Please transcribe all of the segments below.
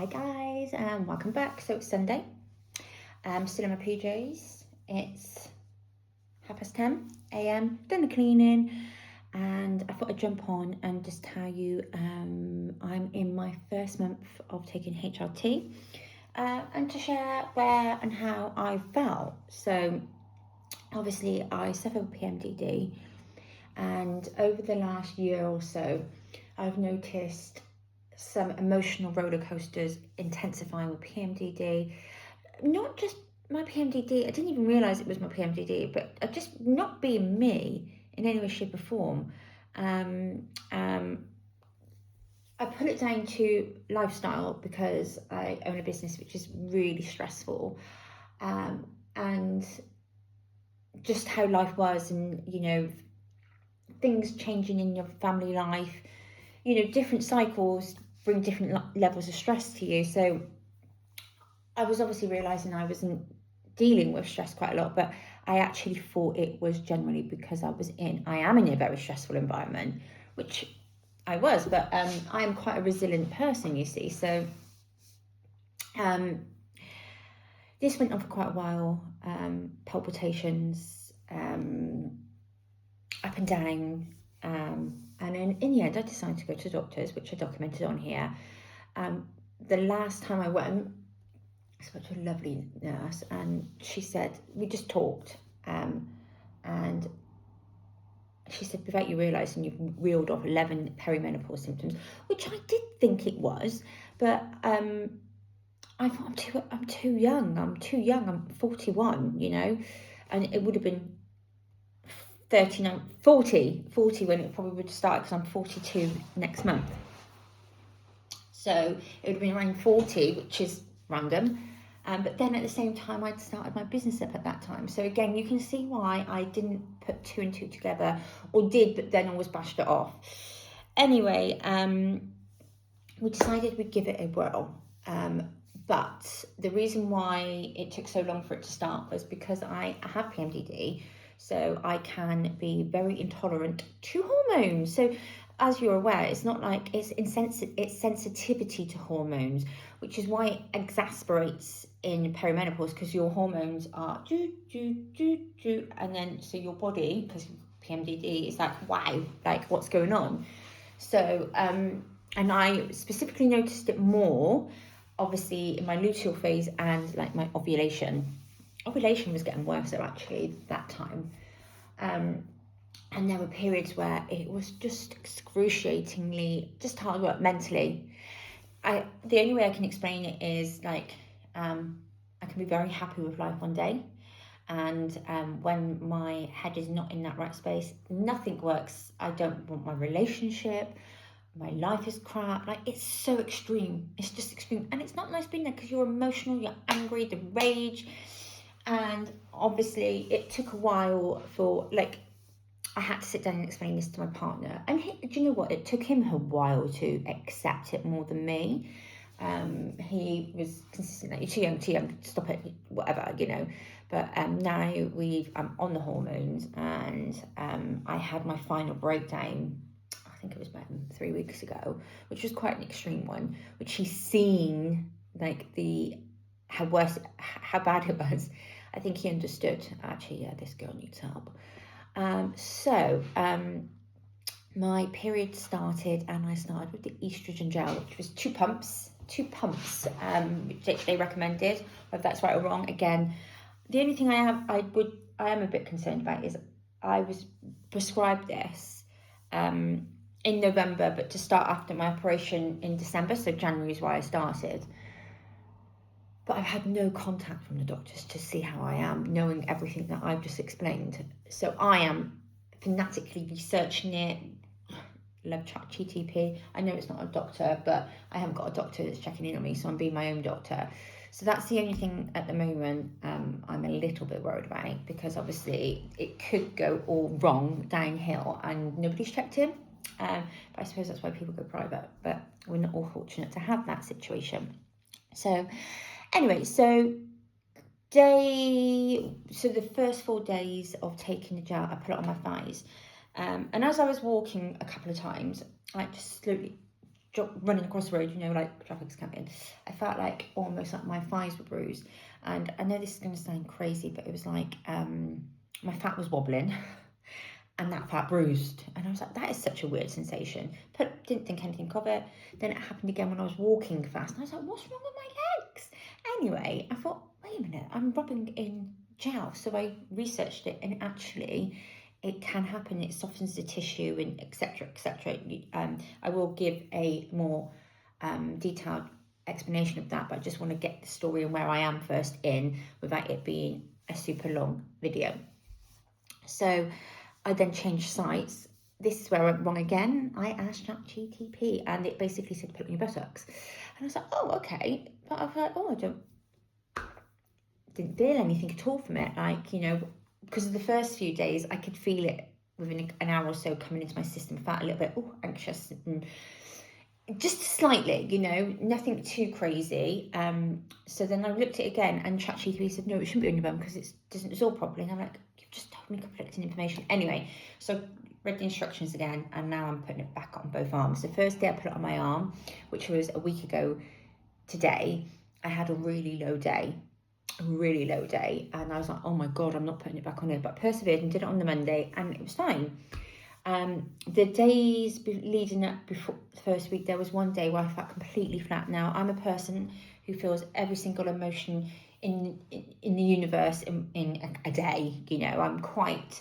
Hi guys, and welcome back. So it's Sunday. I'm still in my PJs. It's 10:30 a.m. Done the cleaning, and I thought I'd jump on and just tell you I'm in my first month of taking HRT, and to share where and how I felt. So obviously I suffer with PMDD, and over the last year or so I've noticed some emotional roller coasters intensifying with PMDD. Not just my PMDD, I didn't even realise it was my PMDD, but just not being me in any way, shape or form. I put it down to lifestyle because I own a business which is really stressful, and just how life was, and things changing in your family life, different cycles bring different levels of stress to you. So I was obviously realising I wasn't dealing with stress quite a lot, but I actually thought it was generally because I am in a very stressful environment, which I was, but I am quite a resilient person, you see. So this went on for quite a while, palpitations, up and down, and then in the end I decided to go to the doctors, which I documented on here. The last time I went, I spoke to a lovely nurse, and she said, we just talked, and she said, without you realising, you've reeled off 11 perimenopause symptoms, which I did think it was, but I thought I'm too young, I'm 41, and it would have been 40 when it probably would start, because I'm 42 next month. So it would have been around 40, which is random. But then at the same time, I'd started my business up at that time. So again, you can see why I didn't put two and two together, or did, but then always bashed it off. Anyway, we decided we'd give it a whirl. But the reason why it took so long for it to start was because I have PMDD, so I can be very intolerant to hormones. So as you're aware, it's not like it's sensitivity to hormones, which is why it exasperates in perimenopause, because your hormones are and then so your body, because PMDD, is like, wow, like what's going on? So and I specifically noticed it more obviously in my luteal phase and like my ovulation was getting worse though, actually, that time. And there were periods where it was just excruciatingly just hard work mentally. The only way I can explain it is like, I can be very happy with life one day, and when my head is not in that right space, nothing works. I don't want my relationship, my life is crap. Like, it's so extreme. It's just extreme, and it's not nice being there because you're emotional, you're angry, the rage. And obviously it took a while for, like, I had to sit down and explain this to my partner, and do you know what, it took him a while to accept it more than me. He was consistent, like, you're too young, stop it, whatever, but now I'm on the hormones, and I had my final breakdown, I think it was about 3 weeks ago, which was quite an extreme one, which he's seen, like, how bad it was. I think he understood, actually, yeah, this girl needs help. My period started, and I started with the estrogen gel, which was two pumps, which they recommended. Whether that's right or wrong, again, the only thing I am a bit concerned about is I was prescribed this in November, but to start after my operation in December, so January is why I started. But I've had no contact from the doctors to see how I am, knowing everything that I've just explained. So I am fanatically researching it. Love ChatGPT. I know it's not a doctor, but I haven't got a doctor that's checking in on me, so I'm being my own doctor. So that's the only thing at the moment I'm a little bit worried about, because obviously it could go all wrong, downhill, and nobody's checked in. But I suppose that's why people go private, but we're not all fortunate to have that situation. So anyway, so the first 4 days of taking the gel, I put it on my thighs. And as I was walking a couple of times, I just slowly running across the road, you know, like traffic's coming. I felt like almost like my thighs were bruised. And I know this is going to sound crazy, but it was like my fat was wobbling and that fat bruised. And I was like, that is such a weird sensation. But didn't think anything of it. Then it happened again when I was walking fast. And I was like, what's wrong with my legs? Anyway, I thought, wait a minute, I'm rubbing in gel. So I researched it, and actually it can happen. It softens the tissue and etc. etc. I will give a more detailed explanation of that, but I just want to get the story and where I am first in without it being a super long video. So I then changed sites. This is where I went wrong again. I asked ChatGPT and it basically said put on your buttocks. And I was like, oh, okay. But I was like, oh, didn't feel anything at all from it. Like, you know, because of the first few days, I could feel it within an hour or so coming into my system. Felt a little bit anxious, and just slightly, you know, nothing too crazy. So then I looked at it again, and ChatGPT said, no, it shouldn't be on your bum because it doesn't dissolve properly. And I'm like, you've just told me conflicting information. Anyway, so I read the instructions again, and now I'm putting it back on both arms. The first day I put it on my arm, which was a week ago today, I had a really low day, and I was like, oh my god, I'm not putting it back on here, but I persevered and did it on the Monday, and it was fine. The days leading up before the first week, there was one day where I felt completely flat. Now, I'm a person who feels every single emotion in the universe in a day. You know, I'm quite,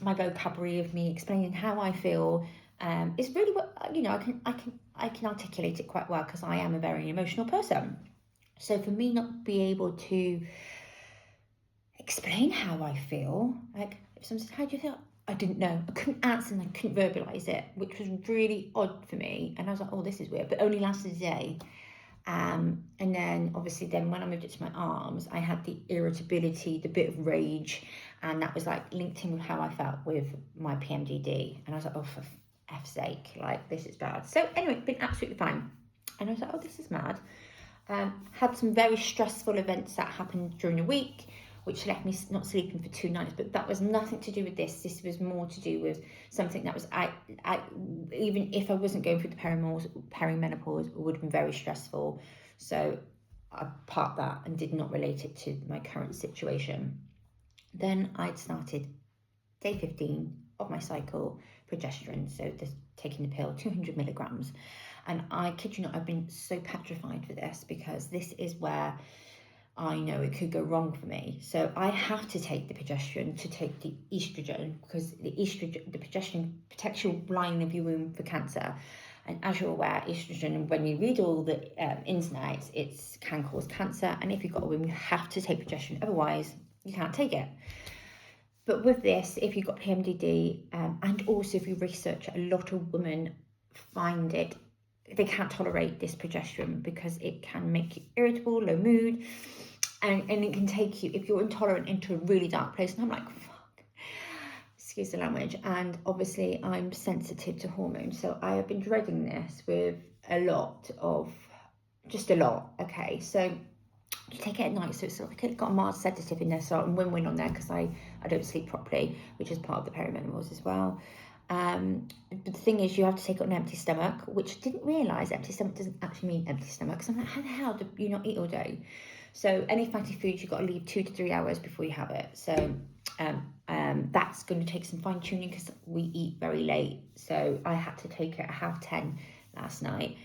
my vocabulary of me explaining how I feel is really what, you know, I can articulate it quite well because I am a very emotional person. So for me not be able to explain how I feel, like if someone said, how do you feel? I didn't know. I couldn't answer and I couldn't verbalise it, which was really odd for me. And I was like, oh, this is weird, but only lasted a day. And then obviously then when I moved it to my arms, I had the irritability, the bit of rage, and that was like linked in with how I felt with my PMDD. And I was like, oh, for F's sake, like this is bad. So anyway, it's been absolutely fine. And I was like, oh, this is mad. Had some very stressful events that happened during the week, which left me not sleeping for 2 nights, but that was nothing to do with this. This was more to do with something that was, even if I wasn't going through the perimenopause, it would have been very stressful. So I parked that and did not relate it to my current situation. Then I'd started day 15 of my cycle, progesterone, so just taking the pill, 200 milligrams. And I kid you not, I've been so petrified for this because this is where I know it could go wrong for me. So I have to take the progesterone to take the estrogen, because the progesterone protects your lining of your womb for cancer. And as you're aware, estrogen, when you read all the ins and outs, it can cause cancer. And if you've got a womb, you have to take progesterone. Otherwise, you can't take it. But with this, if you've got PMDD, and also if you research, a lot of women find it, they can't tolerate this progesterone because it can make you irritable, low mood, and it can take you, if you're intolerant, into a really dark place. And I'm like, fuck, excuse the language. And obviously I'm sensitive to hormones, so I have been dreading this with a lot. Okay, so you take it at night, so it's like it's got a mild sedative in there, so I'm win-win on there because I don't sleep properly, which is part of the perimenopause as well. But the thing is, you have to take it on an empty stomach, which I didn't realise empty stomach doesn't actually mean empty stomach, because I'm like, how the hell do you not eat all day? So any fatty foods, you've got to leave 2 to 3 hours before you have it. So that's going to take some fine tuning because we eat very late. So I had to take it at 10:30 last night,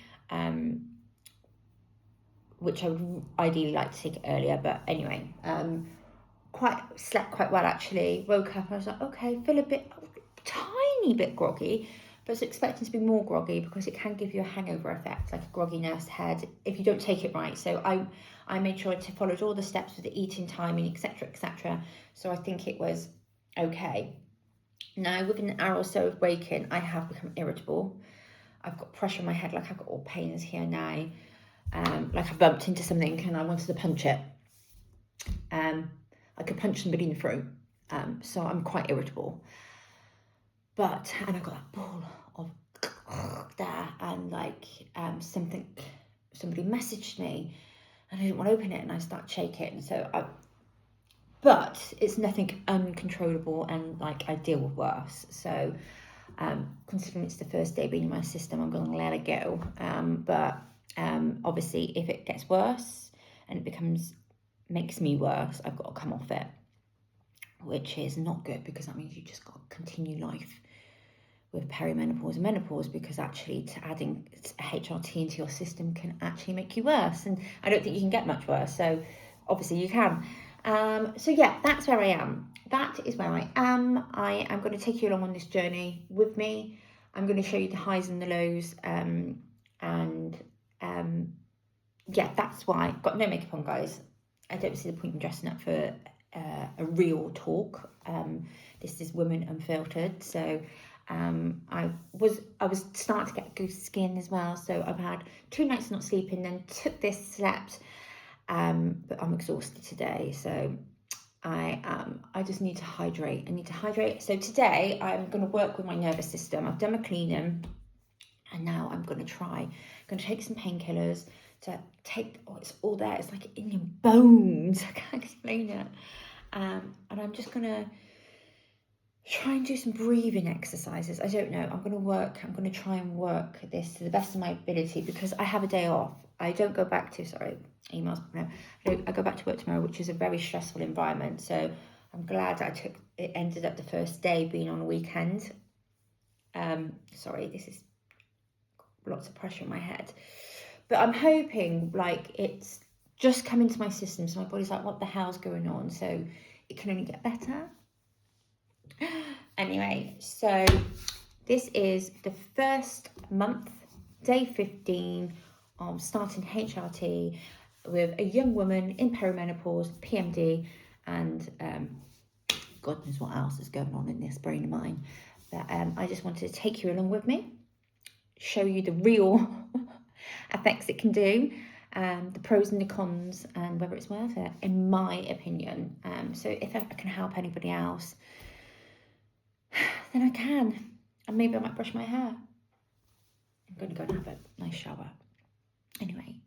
which I would ideally like to take it earlier, but anyway, slept quite well actually. Woke up and I was like, okay, feel a tiny bit groggy, but I was expecting to be more groggy because it can give you a hangover effect, like a grogginess head, if you don't take it right. So I made sure to follow all the steps with the eating timing, etc, etc. So I think it was okay. Now within an hour or so of waking, I have become irritable. I've got pressure in my head, like I've got all pains here now. Like I bumped into something and I wanted to punch it. I could punch somebody in the throat. So I'm quite irritable. And I got that ball of there, and like somebody messaged me and I didn't want to open it, and I start shaking. But it's nothing uncontrollable, and like I deal with worse. So Considering it's the first day being in my system, I'm going to let it go. But obviously, if it gets worse and it makes me worse, I've got to come off it, which is not good, because that means you just got to continue life with perimenopause and menopause, because actually adding HRT into your system can actually make you worse, and I don't think you can get much worse, so obviously you can. So yeah, that's where I am. That is where I am. I am going to take you along on this journey with me. I'm going to show you the highs and the lows, yeah, that's why I've got no makeup on, guys. I don't see the point in dressing up for a real talk. This is Women Unfiltered, so I was starting to get goose skin as well, so I've had 2 nights not sleeping, then took this, slept, but I'm exhausted today, so I just need to hydrate. So today I'm going to work with my nervous system. I've done my cleaning, and now I'm going to take some painkillers to take, it's all there, it's like in your bones, I can't explain it, and I'm just going to try and do some breathing exercises. I don't know, I'm going to try and work this to the best of my ability, because I have a day off. I don't go back to, emails, no, I go back to work tomorrow, which is a very stressful environment, so I'm glad it ended up the first day being on a weekend. This is lots of pressure in my head, but I'm hoping, like, it's just come into my system, so my body's like, what the hell's going on, so it can only get better. Anyway, so this is the first month, day 15 of starting HRT with a young woman in perimenopause, PMD, and God knows what else is going on in this brain of mine. But I just wanted to take you along with me, show you the real effects it can do, the pros and the cons, and whether it's worth it, in my opinion. So if I can help anybody else, then I can, and maybe I might brush my hair. I'm going to go and have a nice shower. Anyway,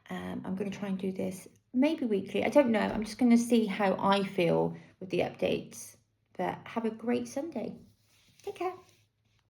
I'm going to try and do this maybe weekly. I don't know. I'm just going to see how I feel with the updates. But have a great Sunday. Take care.